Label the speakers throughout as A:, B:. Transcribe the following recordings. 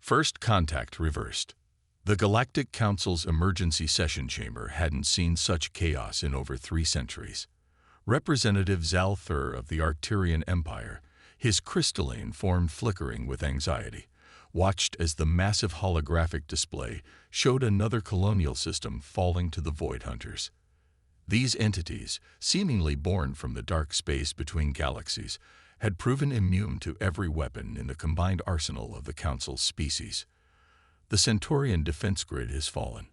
A: First contact reversed. The Galactic Council's emergency session chamber hadn't seen such chaos in over 3 centuries. Representative Zalthur of the Arcturian Empire, his crystalline form flickering with anxiety, watched as the massive holographic display showed another colonial system falling to the Void Hunters. These entities, seemingly born from the dark space between galaxies, had proven immune to every weapon in the combined arsenal of the Council's species. The Centaurian defense grid has fallen,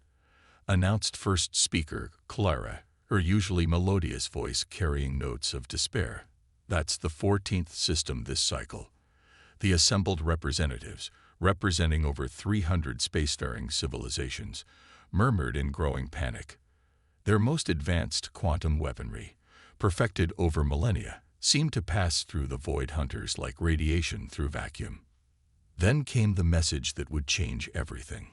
A: announced first speaker Clara, her usually melodious voice carrying notes of despair. That's the 14th system this cycle. The assembled representatives, representing over 300 spacefaring civilizations, murmured in growing panic. Their most advanced quantum weaponry, perfected over millennia, seemed to pass through the Void Hunters like radiation through vacuum. Then came the message that would change everything.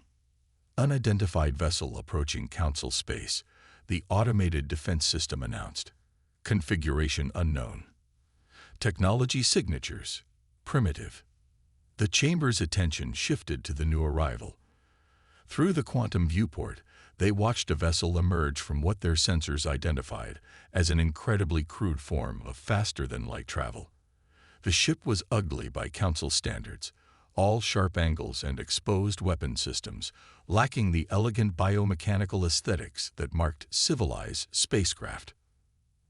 A: Unidentified vessel approaching Council space, the automated defense system announced. Configuration unknown. Technology signatures, primitive. The chamber's attention shifted to the new arrival. Through the quantum viewport, they watched a vessel emerge from what their sensors identified as an incredibly crude form of faster-than-light travel. The ship was ugly by Council standards, all sharp angles and exposed weapon systems, lacking the elegant biomechanical aesthetics that marked civilized spacecraft.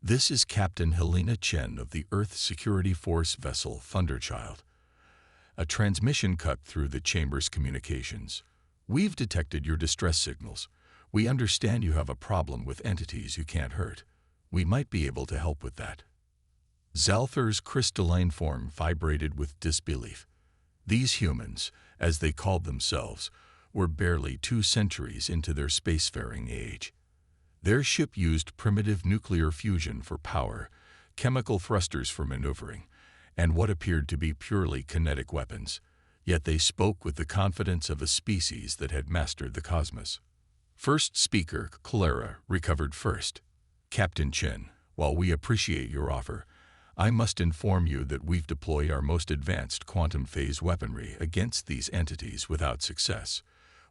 A: This is Captain Helena Chen of the Earth Security Force vessel Thunderchild. A transmission cut through the chamber's communications. We've detected your distress signals. We understand you have a problem with entities you can't hurt. We might be able to help with that. Zalthur's crystalline form vibrated with disbelief. These humans, as they called themselves, were barely 2 centuries into their spacefaring age. Their ship used primitive nuclear fusion for power, chemical thrusters for maneuvering, and what appeared to be purely kinetic weapons. Yet they spoke with the confidence of a species that had mastered the cosmos. First speaker, Clara, recovered first. Captain Chen, while we appreciate your offer, I must inform you that we've deployed our most advanced quantum phase weaponry against these entities without success.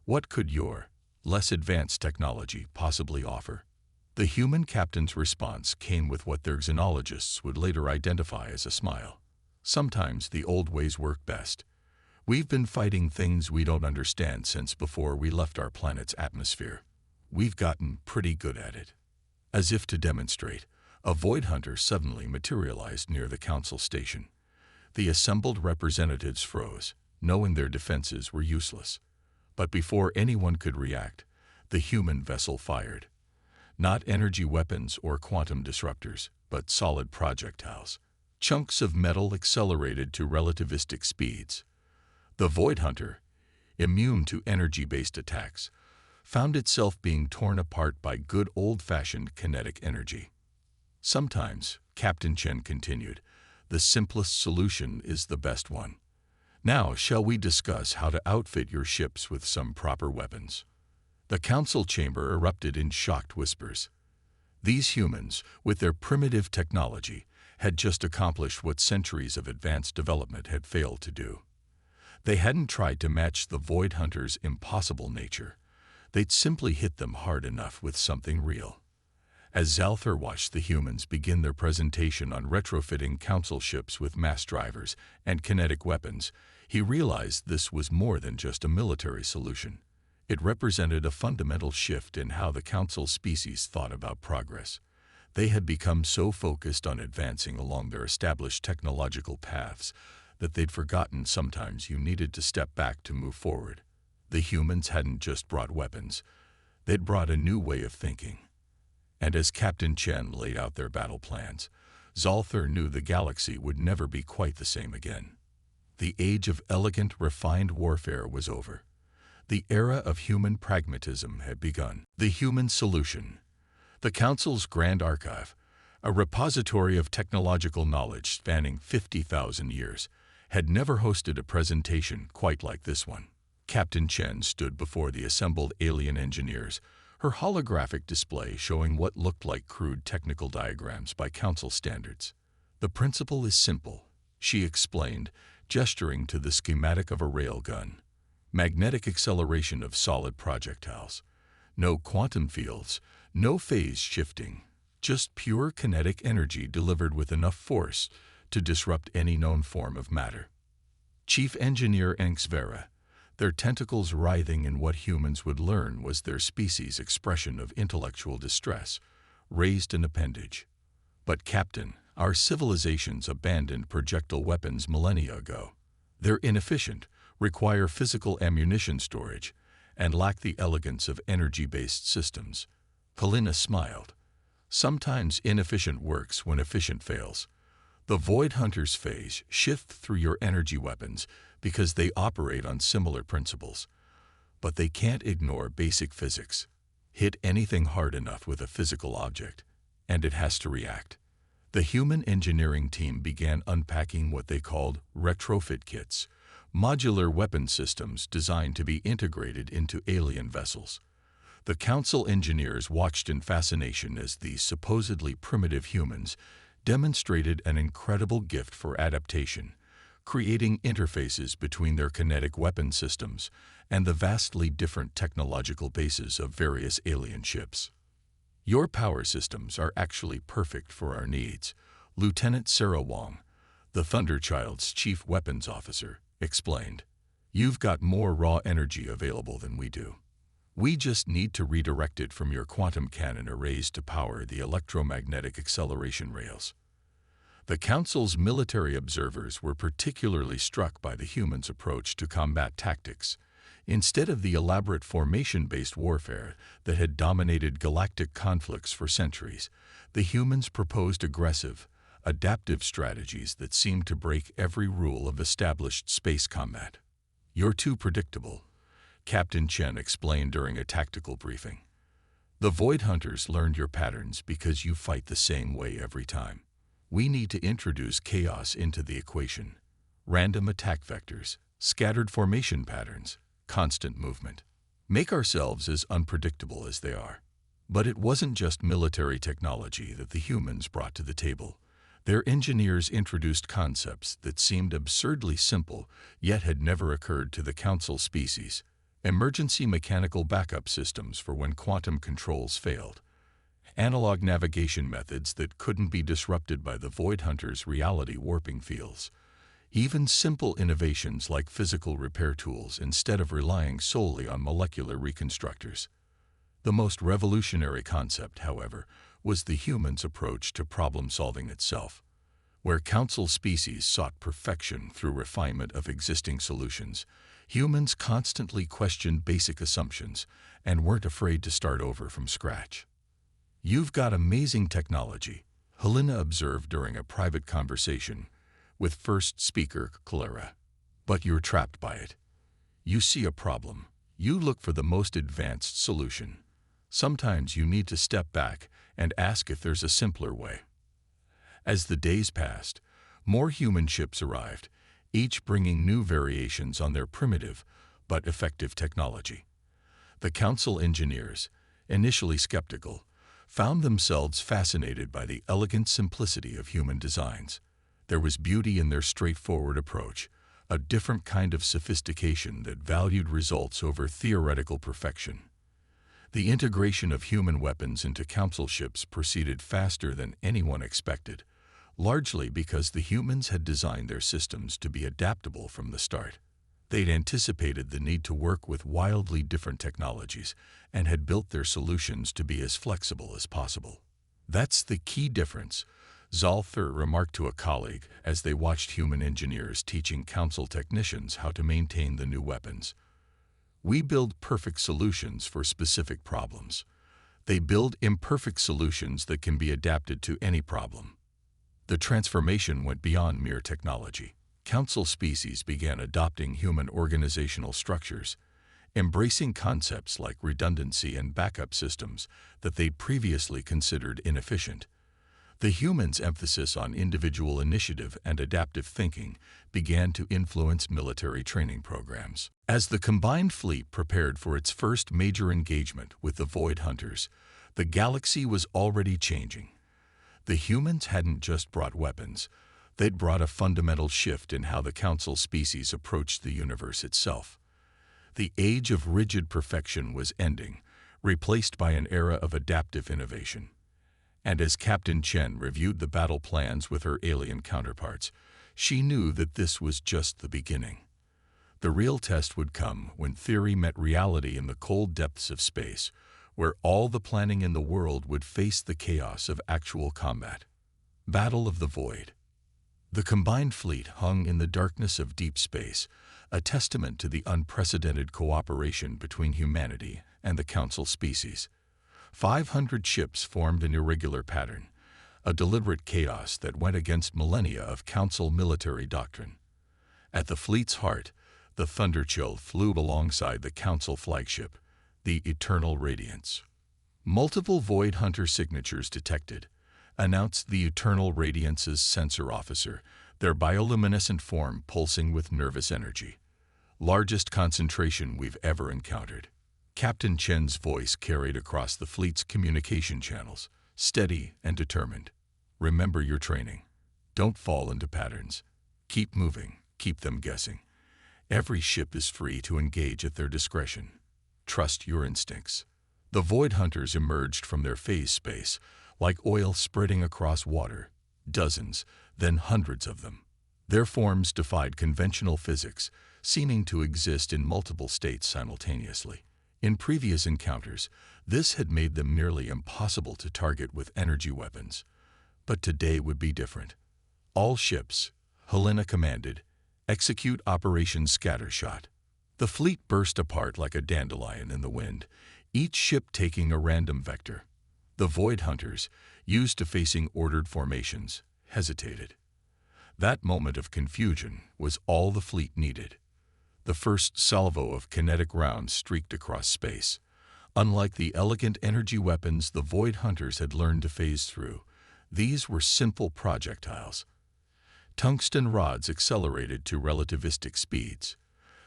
A: What could your less advanced technology possibly offer? The human captain's response came with what their xenologists would later identify as a smile. Sometimes the old ways work best. We've been fighting things we don't understand since before we left our planet's atmosphere. We've gotten pretty good at it. As if to demonstrate, a Void Hunter suddenly materialized near the Council station. The assembled representatives froze, knowing their defenses were useless. But before anyone could react, the human vessel fired. Not energy weapons or quantum disruptors, but solid projectiles. Chunks of metal accelerated to relativistic speeds. The Void Hunter, immune to energy-based attacks, found itself being torn apart by good old-fashioned kinetic energy. Sometimes, Captain Chen continued, the simplest solution is the best one. Now, shall we discuss how to outfit your ships with some proper weapons? The Council chamber erupted in shocked whispers. These humans, with their primitive technology, had just accomplished what centuries of advanced development had failed to do. They hadn't tried to match the Void Hunter's impossible nature. They'd simply hit them hard enough with something real. As Zalthur watched the humans begin their presentation on retrofitting Council ships with mass drivers and kinetic weapons, he realized this was more than just a military solution. It represented a fundamental shift in how the Council species thought about progress. They had become so focused on advancing along their established technological paths that they'd forgotten sometimes you needed to step back to move forward. The humans hadn't just brought weapons, they'd brought a new way of thinking. And as Captain Chen laid out their battle plans, Zalthur knew the galaxy would never be quite the same again. The age of elegant, refined warfare was over. The era of human pragmatism had begun. The human solution. The Council's Grand Archive, a repository of technological knowledge spanning 50,000 years, had never hosted a presentation quite like this one. Captain Chen stood before the assembled alien engineers, her holographic display showing what looked like crude technical diagrams by Council standards. The principle is simple, she explained, gesturing to the schematic of a railgun. magnetic acceleration of solid projectiles. No quantum fields, no phase shifting, just pure kinetic energy delivered with enough force to disrupt any known form of matter. Chief Engineer Vera, their tentacles writhing in what humans would learn was their species' expression of intellectual distress, raised an appendage. But Captain, our civilizations abandoned projectile weapons millennia ago. They're inefficient, require physical ammunition storage, and lack the elegance of energy-based systems. Helena smiled. Sometimes inefficient works when efficient fails. The Void Hunters phase shift through your energy weapons because they operate on similar principles. But they can't ignore basic physics. Hit anything hard enough with a physical object, and it has to react. The human engineering team began unpacking what they called retrofit kits, modular weapon systems designed to be integrated into alien vessels. The Council engineers watched in fascination as these supposedly primitive humans demonstrated an incredible gift for adaptation, creating interfaces between their kinetic weapon systems and the vastly different technological bases of various alien ships. Your power systems are actually perfect for our needs, Lieutenant Sarah Wong, the Thunderchild's chief weapons officer, explained. You've got more raw energy available than we do. We just need to redirect it from your quantum cannon arrays to power the electromagnetic acceleration rails. The Council's military observers were particularly struck by the humans' approach to combat tactics. Instead of the elaborate formation-based warfare that had dominated galactic conflicts for centuries, the humans proposed aggressive, adaptive strategies that seemed to break every rule of established space combat. You're too predictable, Captain Chen explained during a tactical briefing. The Void Hunters learned your patterns because you fight the same way every time. We need to introduce chaos into the equation. Random attack vectors, scattered formation patterns, constant movement. Make ourselves as unpredictable as they are. But it wasn't just military technology that the humans brought to the table. Their engineers introduced concepts that seemed absurdly simple, yet had never occurred to the Council species. Emergency mechanical backup systems for when quantum controls failed. Analog navigation methods that couldn't be disrupted by the Void Hunters' reality warping fields. Even simple innovations like physical repair tools instead of relying solely on molecular reconstructors. The most revolutionary concept, however, was the human's approach to problem-solving itself. Where Council species sought perfection through refinement of existing solutions, humans constantly questioned basic assumptions and weren't afraid to start over from scratch. You've got amazing technology, Helena observed during a private conversation with first speaker Clara. But you're trapped by it. You see a problem. You look for the most advanced solution. Sometimes you need to step back and ask if there's a simpler way. As the days passed, more human ships arrived, each bringing new variations on their primitive but effective technology. The Council engineers, initially skeptical, found themselves fascinated by the elegant simplicity of human designs. There was beauty in their straightforward approach, a different kind of sophistication that valued results over theoretical perfection. The integration of human weapons into Council ships proceeded faster than anyone expected, largely because the humans had designed their systems to be adaptable from the start. They'd anticipated the need to work with wildly different technologies and had built their solutions to be as flexible as possible. That's the key difference, Zalthur remarked to a colleague as they watched human engineers teaching Council technicians how to maintain the new weapons. We build perfect solutions for specific problems. They build imperfect solutions that can be adapted to any problem. The transformation went beyond mere technology. Council species began adopting human organizational structures, embracing concepts like redundancy and backup systems that they'd previously considered inefficient. The humans' emphasis on individual initiative and adaptive thinking began to influence military training programs. As the combined fleet prepared for its first major engagement with the Void Hunters, the galaxy was already changing. The humans hadn't just brought weapons, they'd brought a fundamental shift in how the Council species approached the universe itself. The age of rigid perfection was ending, replaced by an era of adaptive innovation. And as Captain Chen reviewed the battle plans with her alien counterparts, she knew that this was just the beginning. The real test would come when theory met reality in the cold depths of space, where all the planning in the world would face the chaos of actual combat. Battle of the Void. The combined fleet hung in the darkness of deep space, a testament to the unprecedented cooperation between humanity and the Council species. 500 ships formed an irregular pattern, a deliberate chaos that went against millennia of Council military doctrine. At the fleet's heart, the Thunderchill flew alongside the Council flagship, the Eternal Radiance. Multiple Void Hunter signatures detected, announced the Eternal Radiance's sensor officer, their bioluminescent form pulsing with nervous energy. Largest concentration we've ever encountered. Captain Chen's voice carried across the fleet's communication channels, steady and determined. Remember your training. Don't fall into patterns. Keep moving, keep them guessing. Every ship is free to engage at their discretion. Trust your instincts. The Void Hunters emerged from their phase space, like oil spreading across water, dozens, then hundreds of them. Their forms defied conventional physics, seeming to exist in multiple states simultaneously. In previous encounters, this had made them nearly impossible to target with energy weapons. But today would be different. All ships, Helena commanded, execute Operation Scattershot. The fleet burst apart like a dandelion in the wind, each ship taking a random vector. The Void Hunters, used to facing ordered formations, hesitated. That moment of confusion was all the fleet needed. The first salvo of kinetic rounds streaked across space. Unlike the elegant energy weapons the Void Hunters had learned to phase through, these were simple projectiles. Tungsten rods accelerated to relativistic speeds.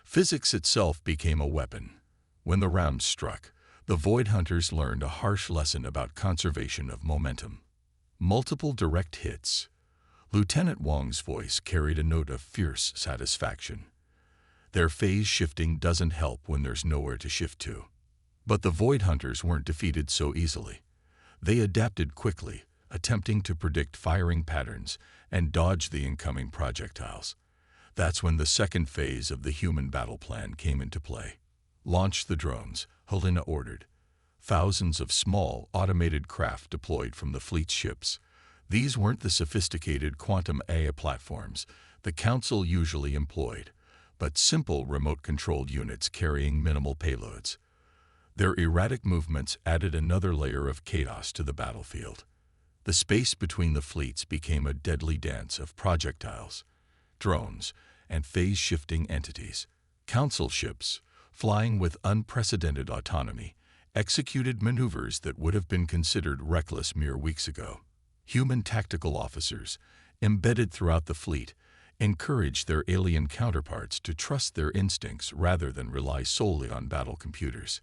A: Physics itself became a weapon. When the round struck, the Void Hunters learned a harsh lesson about conservation of momentum. Multiple direct hits. Lieutenant Wang's voice carried a note of fierce satisfaction. Their phase shifting doesn't help when there's nowhere to shift to. But the Void Hunters weren't defeated so easily. They adapted quickly, attempting to predict firing patterns and dodge the incoming projectiles. That's when the second phase of the human battle plan came into play. Launch the drones, Helena ordered. Thousands of small, automated craft deployed from the fleet's ships. These weren't the sophisticated quantum AI platforms the Council usually employed, but simple remote-controlled units carrying minimal payloads. Their erratic movements added another layer of chaos to the battlefield. The space between the fleets became a deadly dance of projectiles, drones, and phase-shifting entities. Council ships, flying with unprecedented autonomy, executed maneuvers that would have been considered reckless mere weeks ago. Human tactical officers, embedded throughout the fleet, encouraged their alien counterparts to trust their instincts rather than rely solely on battle computers.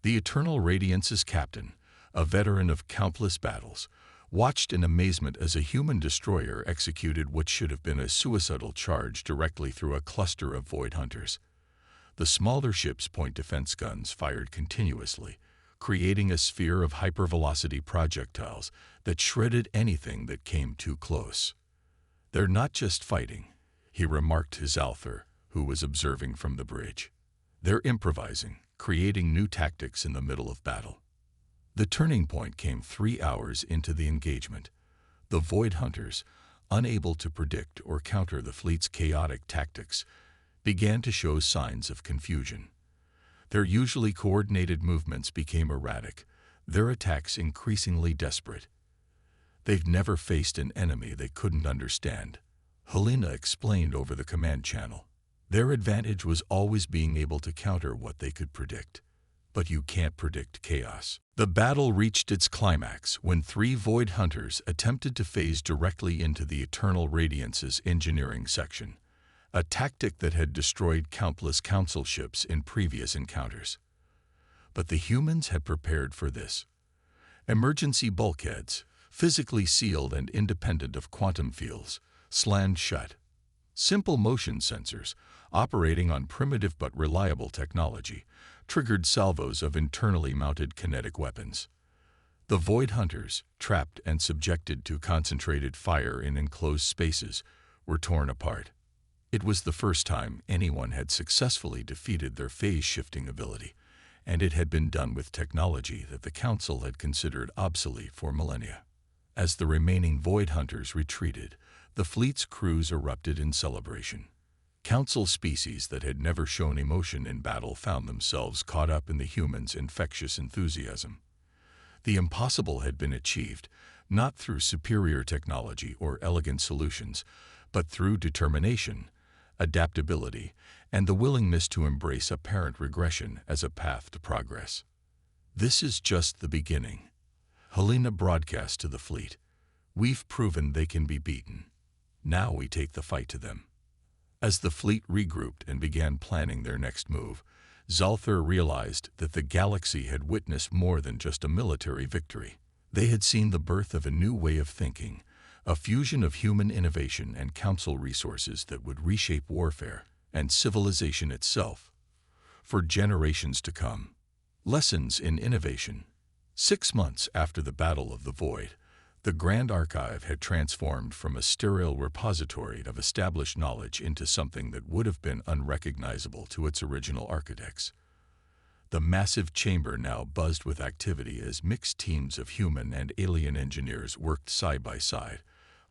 A: The Eternal Radiance's captain, a veteran of countless battles, watched in amazement as a human destroyer executed what should have been a suicidal charge directly through a cluster of Void Hunters. The smaller ship's point defense guns fired continuously, creating a sphere of hypervelocity projectiles that shredded anything that came too close. "They're not just fighting," he remarked to Zalthar, who was observing from the bridge. "They're improvising, creating new tactics in the middle of battle." The turning point came 3 hours into the engagement. The Void Hunters, unable to predict or counter the fleet's chaotic tactics, began to show signs of confusion. Their usually coordinated movements became erratic, their attacks increasingly desperate. "They've never faced an enemy they couldn't understand," Helena explained over the command channel. "Their advantage was always being able to counter what they could predict. But you can't predict chaos." The battle reached its climax when 3 Void Hunters attempted to phase directly into the Eternal Radiance's engineering section, a tactic that had destroyed countless Council ships in previous encounters. But the humans had prepared for this. Emergency bulkheads, physically sealed and independent of quantum fields, slammed shut. Simple motion sensors, operating on primitive but reliable technology, triggered salvos of internally mounted kinetic weapons. The Void Hunters, trapped and subjected to concentrated fire in enclosed spaces, were torn apart. It was the first time anyone had successfully defeated their phase-shifting ability, and it had been done with technology that the Council had considered obsolete for millennia. As the remaining Void Hunters retreated, the fleet's crews erupted in celebration. Council species that had never shown emotion in battle found themselves caught up in the humans' infectious enthusiasm. The impossible had been achieved, not through superior technology or elegant solutions, but through determination, adaptability, and the willingness to embrace apparent regression as a path to progress. "This is just the beginning," Helena broadcast to the fleet. "We've proven they can be beaten. Now we take the fight to them." As the fleet regrouped and began planning their next move, Zalthar realized that the galaxy had witnessed more than just a military victory. They had seen the birth of a new way of thinking, a fusion of human innovation and Council resources that would reshape warfare and civilization itself for generations to come. Lessons in innovation. 6 months after the Battle of the Void, the Grand Archive had transformed from a sterile repository of established knowledge into something that would have been unrecognizable to its original architects. The massive chamber now buzzed with activity as mixed teams of human and alien engineers worked side by side,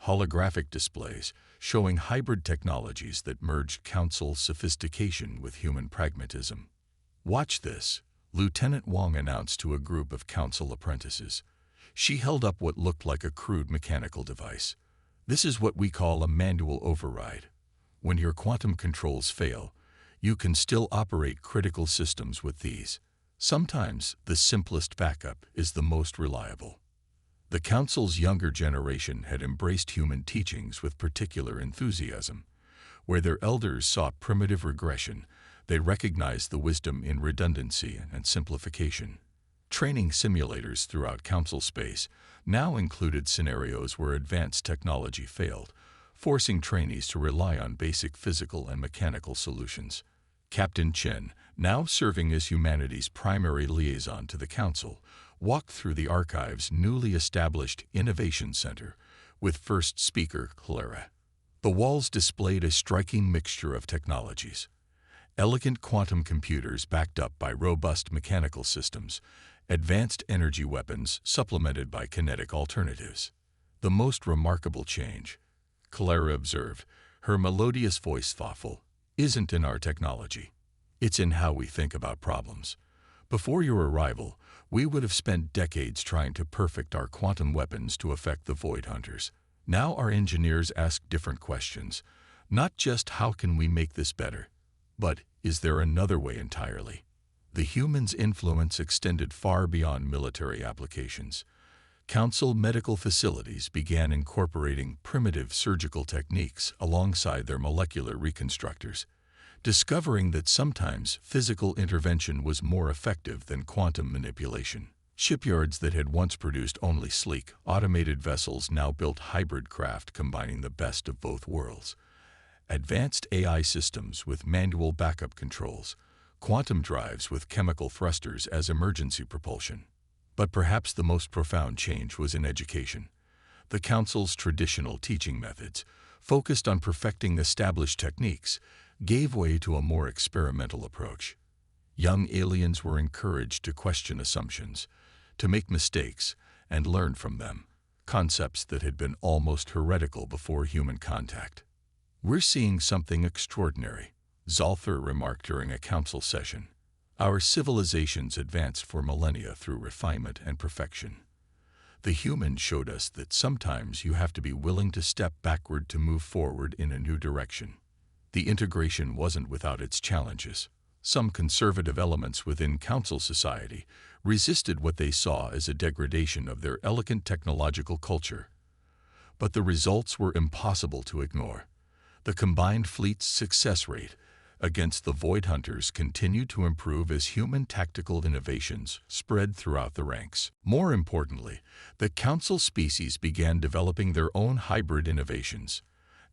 A: holographic displays showing hybrid technologies that merged Council sophistication with human pragmatism. "Watch this," Lieutenant Wong announced to a group of Council apprentices. She held up what looked like a crude mechanical device. "This is what we call a manual override. When your quantum controls fail, you can still operate critical systems with these. Sometimes the simplest backup is the most reliable." The Council's younger generation had embraced human teachings with particular enthusiasm. Where their elders saw primitive regression, they recognized the wisdom in redundancy and simplification. Training simulators throughout Council space now included scenarios where advanced technology failed, forcing trainees to rely on basic physical and mechanical solutions. Captain Chen, now serving as humanity's primary liaison to the Council, walked through the archive's newly established Innovation Center with first speaker Clara. The walls displayed a striking mixture of technologies. Elegant quantum computers backed up by robust mechanical systems, advanced energy weapons supplemented by kinetic alternatives. "The most remarkable change," Clara observed, her melodious voice thoughtful, "isn't in our technology. It's in how we think about problems. Before your arrival, we would have spent decades trying to perfect our quantum weapons to affect the Void Hunters. Now our engineers ask different questions. Not just how can we make this better, but is there another way entirely?" The humans' influence extended far beyond military applications. Council medical facilities began incorporating primitive surgical techniques alongside their molecular reconstructors, discovering that sometimes physical intervention was more effective than quantum manipulation. Shipyards that had once produced only sleek, automated vessels now built hybrid craft combining the best of both worlds. Advanced AI systems with manual backup controls, quantum drives with chemical thrusters as emergency propulsion. But perhaps the most profound change was in education. The Council's traditional teaching methods, focused on perfecting established techniques, gave way to a more experimental approach. Young aliens were encouraged to question assumptions, to make mistakes, and learn from them, concepts that had been almost heretical before human contact. "We're seeing something extraordinary," Zalthar remarked during a Council session. "Our civilizations advanced for millennia through refinement and perfection. The humans showed us that sometimes you have to be willing to step backward to move forward in a new direction." The integration wasn't without its challenges. Some conservative elements within Council society resisted what they saw as a degradation of their elegant technological culture. But the results were impossible to ignore. The combined fleet's success rate against the Void Hunters continued to improve as human tactical innovations spread throughout the ranks. More importantly, the Council species began developing their own hybrid innovations.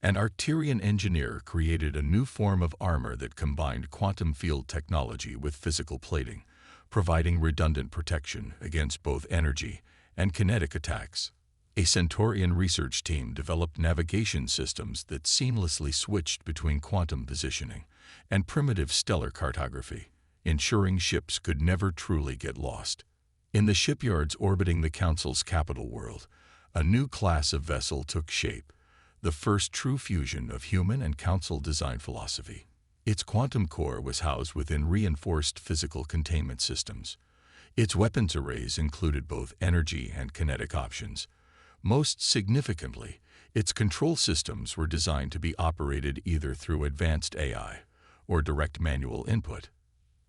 A: An Arcturian engineer created a new form of armor that combined quantum field technology with physical plating, providing redundant protection against both energy and kinetic attacks. A Centaurian research team developed navigation systems that seamlessly switched between quantum positioning and primitive stellar cartography, ensuring ships could never truly get lost. In the shipyards orbiting the Council's capital world, a new class of vessel took shape, the first true fusion of human and Council design philosophy. Its quantum core was housed within reinforced physical containment systems. Its weapons arrays included both energy and kinetic options. Most significantly, its control systems were designed to be operated either through advanced AI or direct manual input.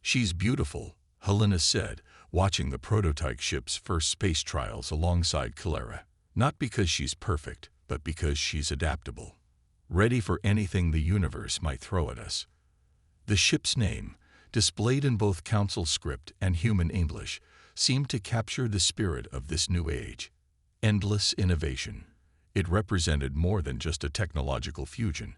A: "She's beautiful," Helena said, watching the prototype ship's first space trials alongside Clara. "Not because she's perfect, but because she's adaptable, ready for anything the universe might throw at us." The ship's name, displayed in both Council script and human English, seemed to capture the spirit of this new age. Endless innovation. It represented more than just a technological fusion.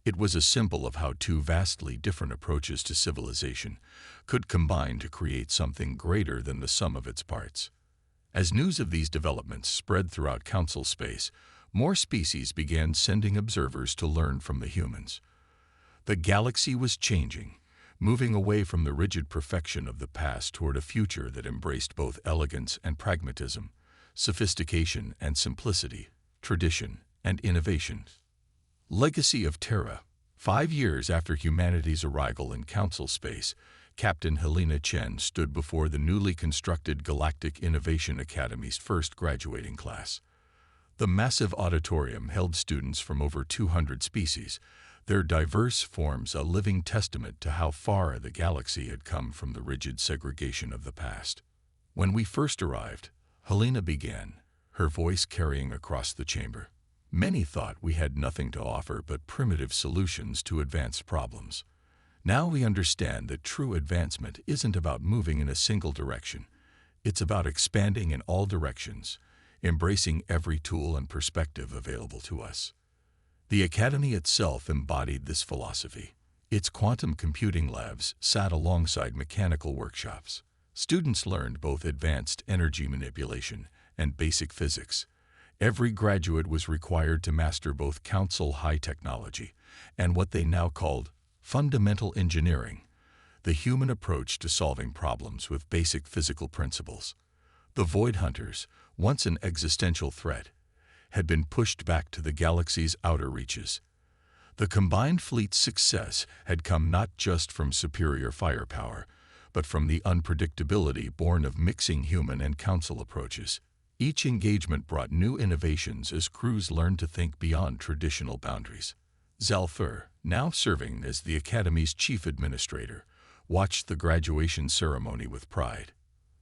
A: It was a symbol of how two vastly different approaches to civilization could combine to create something greater than the sum of its parts. As news of these developments spread throughout Council space, more species began sending observers to learn from the humans. The galaxy was changing, moving away from the rigid perfection of the past toward a future that embraced both elegance and pragmatism, sophistication and simplicity, tradition and innovation. Legacy of Terra. 5 years after humanity's arrival in Council space, Captain Helena Chen stood before the newly constructed Galactic Innovation Academy's first graduating class. The massive auditorium held students from over 200 species, their diverse forms a living testament to how far the galaxy had come from the rigid segregation of the past. "When we first arrived," Helena began, her voice carrying across the chamber, "many thought we had nothing to offer but primitive solutions to advanced problems. Now we understand that true advancement isn't about moving in a single direction. It's about expanding in all directions, embracing every tool and perspective available to us." The Academy itself embodied this philosophy. Its quantum computing labs sat alongside mechanical workshops. Students learned both advanced energy manipulation and basic physics. Every graduate was required to master both Council high technology and what they now called fundamental engineering, the human approach to solving problems with basic physical principles. The Void Hunters, once an existential threat, had been pushed back to the galaxy's outer reaches. The combined fleet's success had come not just from superior firepower, but from the unpredictability born of mixing human and Council approaches. Each engagement brought new innovations as crews learned to think beyond traditional boundaries. Zalthur, now serving as the Academy's chief administrator, watched the graduation ceremony with pride.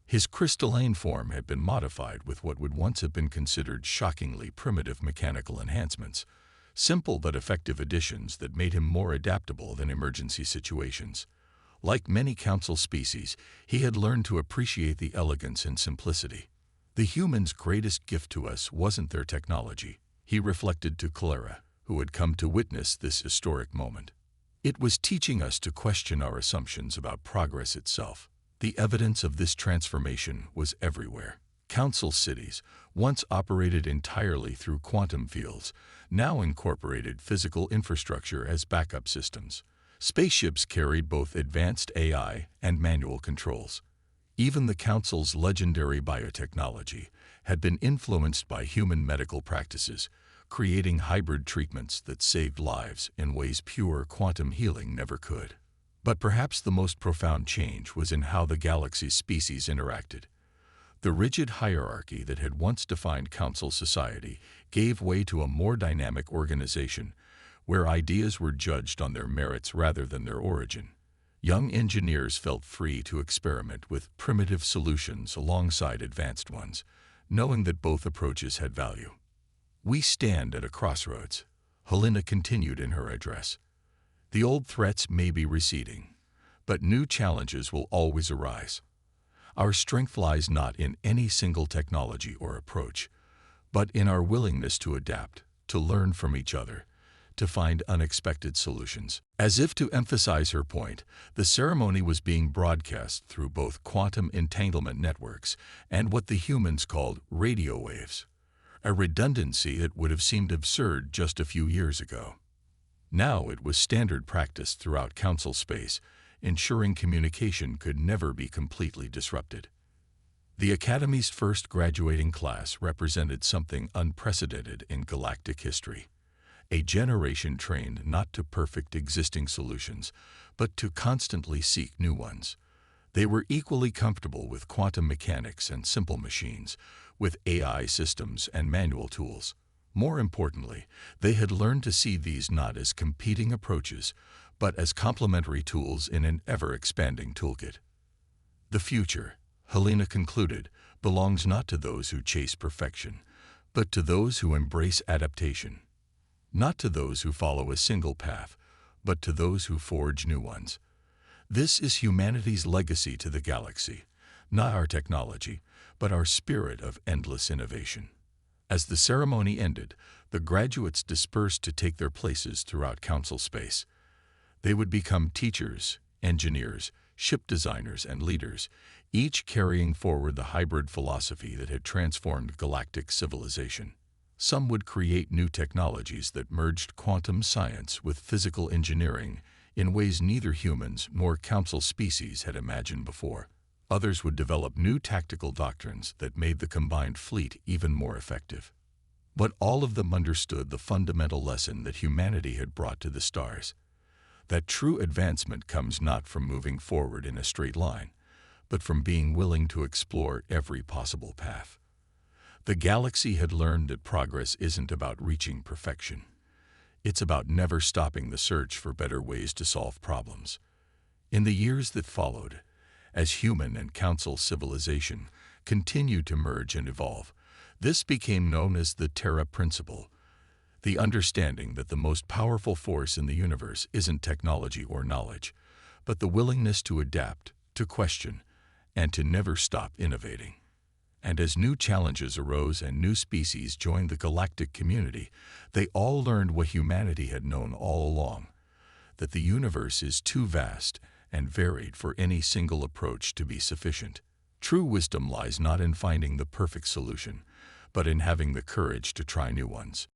A: His crystalline form had been modified with what would once have been considered shockingly primitive mechanical enhancements, simple but effective additions that made him more adaptable in emergency situations. Like many Council species, he had learned to appreciate the elegance and simplicity. "The humans' greatest gift to us wasn't their technology," he reflected to Clara, who had come to witness this historic moment. "It was teaching us to question our assumptions about progress itself." The evidence of this transformation was everywhere. Council cities, once operated entirely through quantum fields, now incorporated physical infrastructure as backup systems. Spaceships carried both advanced AI and manual controls. Even the Council's legendary biotechnology had been influenced by human medical practices, creating hybrid treatments that saved lives in ways pure quantum healing never could. But perhaps the most profound change was in how the galaxy's species interacted. The rigid hierarchy that had once defined Council society gave way to a more dynamic organization, where ideas were judged on their merits rather than their origin. Young engineers felt free to experiment with primitive solutions alongside advanced ones, knowing that both approaches had value. "We stand at a crossroads," Helena continued in her address. "The old threats may be receding, but new challenges will always arise. Our strength lies not in any single technology or approach, but in our willingness to adapt, to learn from each other, to find unexpected solutions. As if to emphasize her point, the ceremony was being broadcast through both quantum entanglement networks and what the humans called radio waves, a redundancy that would have seemed absurd just a few years ago. Now it was standard practice throughout council space, ensuring communication could never be completely disrupted. The Academy's first graduating class represented something unprecedented in galactic history, a generation trained not to perfect existing solutions, but to constantly seek new ones. They were equally comfortable with quantum mechanics and simple machines, with AI systems and manual tools. More importantly, they had learned to see these not as competing approaches, but as complementary tools in an ever-expanding toolkit. The future, Helena concluded, belongs not to those who chase perfection, but to those who embrace adaptation. Not to those who follow a single path, but to those who forge new ones. This is humanity's legacy to the galaxy, not our technology, but our spirit of endless innovation. As the ceremony ended, the graduates dispersed to take their places throughout council space. They would become teachers, engineers, ship designers, and leaders, each carrying forward the hybrid philosophy that had transformed galactic civilization. Some would create new technologies that merged quantum science with physical engineering in ways neither humans nor council species had imagined before. Others would develop new tactical doctrines that made the combined fleet even more effective. But all of them understood the fundamental lesson that humanity had brought to the stars, that true advancement comes not from moving forward in a straight line, but from being willing to explore every possible path. The galaxy had learned that progress isn't about reaching perfection. It's about never stopping the search for better ways to solve problems. In the years that followed, as human and council civilization continued to merge and evolve, this became known as the Terra Principle, the understanding that the most powerful force in the universe isn't technology or knowledge, but the willingness to adapt, to question, and to never stop innovating. And as new challenges arose and new species joined the galactic community, they all learned what humanity had known all along, that the universe is too vast and varied for any single approach to be sufficient. True wisdom lies not in finding the perfect solution, but in having the courage to try new ones.